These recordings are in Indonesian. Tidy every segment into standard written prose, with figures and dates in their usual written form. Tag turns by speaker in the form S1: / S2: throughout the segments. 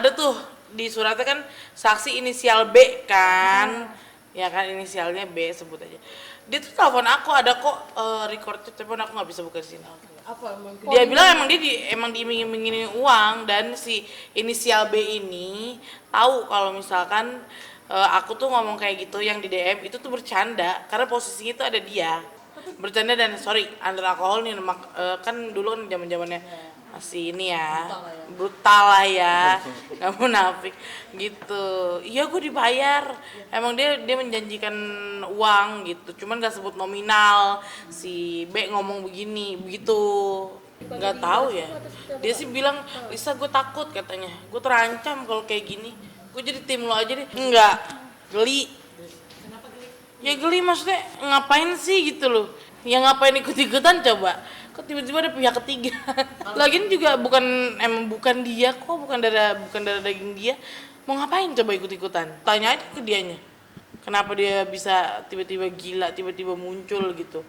S1: ada tuh di suratnya kan saksi inisial B kan, ya kan inisialnya B sebut aja. Dia tuh telepon aku, ada kok record telepon, aku nggak bisa buka di sini.
S2: Apa emang?
S1: Dia bilang emang diiming-imingin uang, dan si inisial B ini tahu kalau misalkan aku tuh ngomong kayak gitu yang di DM itu tuh bercanda, karena posisinya itu ada dia bercanda dan sorry under alkohol nih, kan dulu kan zaman-zamannya masih ini ya, brutal lah ya, nggak munafik gitu. Iya gue dibayar, emang dia menjanjikan uang gitu, cuman nggak sebut nominal. Si B ngomong begini begitu, nggak tahu ya. Dia sih bilang, Lisa gue takut katanya, gue terancam kalau kayak gini, gue jadi tim lo aja deh. Enggak, geli. Ya geli, maksudnya ngapain sih gitu loh, ya ngapain ikut-ikutan coba, kok tiba-tiba ada pihak ketiga. Lagian juga bukan dia kok, bukan darah daging dia, mau ngapain coba ikut-ikutan? Tanya aja ke dianya, kenapa dia bisa tiba-tiba gila, tiba-tiba muncul gitu.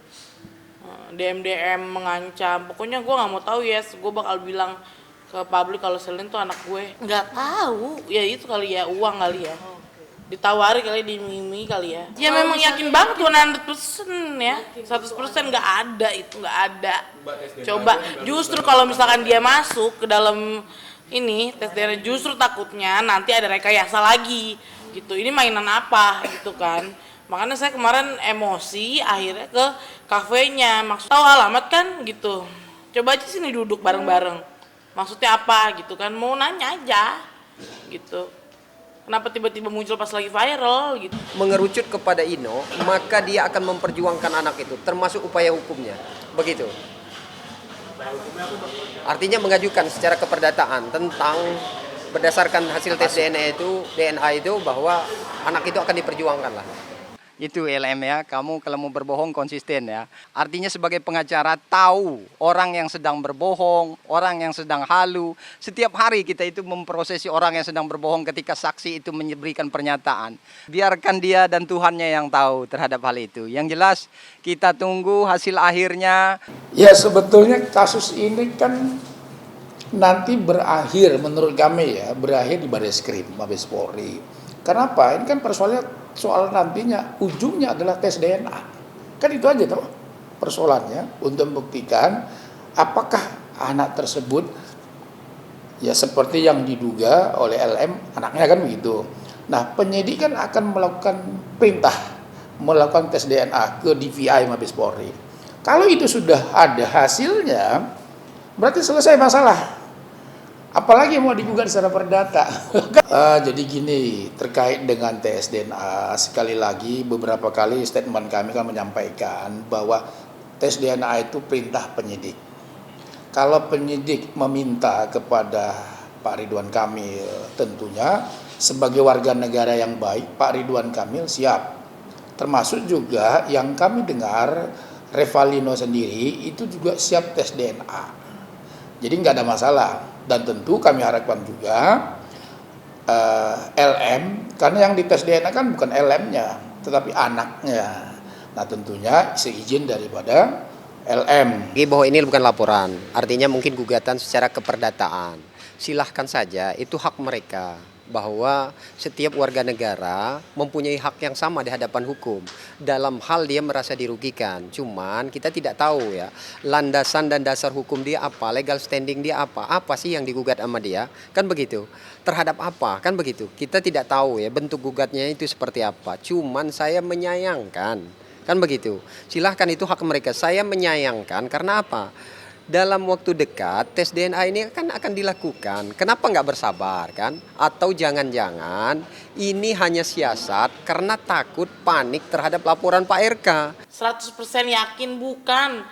S1: DM mengancam, pokoknya gue nggak mau tahu ya, gue bakal bilang ke publik kalau Selin tuh anak gue. Nggak tahu ya, itu kali ya, uang kali ya, ditawari kali, diiming-imingi kali ya. Ya memang yakin banget 100% ya. 100% nggak ada, itu nggak ada. Coba justru kalau misalkan dia masuk ke dalam ini tes DNA, justru takutnya nanti ada rekayasa lagi gitu. Ini mainan apa gitu kan. Makanya saya kemarin emosi akhirnya ke kafenya. Maksud tahu alamat kan gitu. Coba aja sini duduk bareng-bareng. Maksudnya apa gitu kan, mau nanya aja gitu. Kenapa tiba-tiba muncul pas lagi viral gitu?
S3: Mengerucut kepada Ino, maka dia akan memperjuangkan anak itu, termasuk upaya hukumnya. Begitu. Artinya mengajukan secara keperdataan tentang berdasarkan hasil tes DNA itu bahwa anak itu akan diperjuangkan lah. Itu LM ya, kamu kalau mau berbohong konsisten ya. Artinya sebagai pengacara tahu orang yang sedang berbohong, orang yang sedang halu. Setiap hari kita itu memprosesi orang yang sedang berbohong ketika saksi itu memberikan pernyataan. Biarkan dia dan Tuhannya yang tahu terhadap hal itu. Yang jelas kita tunggu hasil akhirnya.
S4: Ya sebetulnya kasus ini kan nanti berakhir menurut kami ya, berakhir di Barreskrim Mabes Polri. Kenapa? Ini kan soal nantinya ujungnya adalah tes DNA. Kan itu aja toh persoalannya, untuk membuktikan apakah anak tersebut ya seperti yang diduga oleh LM anaknya, kan begitu. Nah, penyidik kan akan melakukan perintah melakukan tes DNA ke DVI Mabes Polri. Kalau itu sudah ada hasilnya, berarti selesai masalah. Apalagi mau digugat secara perdata. Jadi gini, terkait dengan tes DNA, sekali lagi beberapa kali statement kami kan menyampaikan bahwa tes DNA itu perintah penyidik. Kalau penyidik meminta kepada Pak Ridwan Kamil, tentunya sebagai warga negara yang baik, Pak Ridwan Kamil siap. Termasuk juga yang kami dengar, Revalino sendiri itu juga siap tes DNA. Jadi nggak ada masalah. Dan tentu kami harapkan juga LM, karena yang dites DNA kan bukan LM-nya, tetapi anaknya. Nah tentunya seizin daripada LM.
S3: Bahwa ini bukan laporan, artinya mungkin gugatan secara keperdataan. Silahkan saja, itu hak mereka. Bahwa setiap warga negara mempunyai hak yang sama di hadapan hukum dalam hal dia merasa dirugikan. Cuman kita tidak tahu ya landasan dan dasar hukum dia apa, legal standing dia apa sih yang digugat sama dia, kan begitu. Terhadap apa, kan begitu. Kita tidak tahu ya bentuk gugatnya itu seperti apa. Cuman saya menyayangkan, kan begitu. Silahkan, itu hak mereka. Saya menyayangkan karena apa? Dalam waktu dekat tes DNA ini kan akan dilakukan. Kenapa nggak bersabar kan? Atau jangan-jangan ini hanya siasat karena takut panik terhadap laporan Pak RK.
S1: 100% yakin bukan.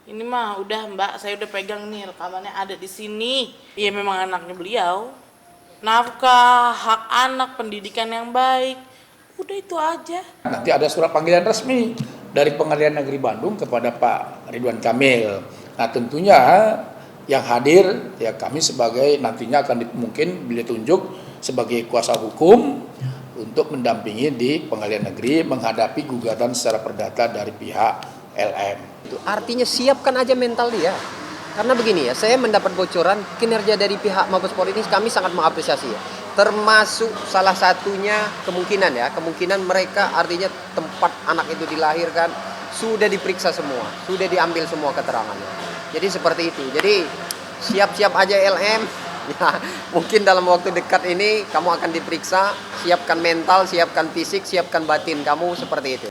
S1: Ini mah udah Mbak, saya udah pegang nih rekamannya, ada di sini. Iya memang anaknya beliau. Nafkah, hak anak, pendidikan yang baik. Udah itu aja.
S4: Nanti ada surat panggilan resmi dari Pengadilan Negeri Bandung kepada Pak Ridwan Kamil. Nah tentunya yang hadir ya kami sebagai nantinya akan mungkin beliau tunjuk sebagai kuasa hukum untuk mendampingi di Pengadilan Negeri menghadapi gugatan secara perdata dari pihak LM.
S3: Artinya siapkan aja mental dia. Karena begini ya, saya mendapat bocoran kinerja dari pihak Mabes Polri ini kami sangat mengapresiasi ya. Termasuk salah satunya kemungkinan mereka artinya tempat anak itu dilahirkan sudah diperiksa semua, sudah diambil semua keterangannya. Jadi seperti itu. Jadi siap-siap aja LM. Ya, mungkin dalam waktu dekat ini kamu akan diperiksa, siapkan mental, siapkan fisik, siapkan batin kamu seperti itu.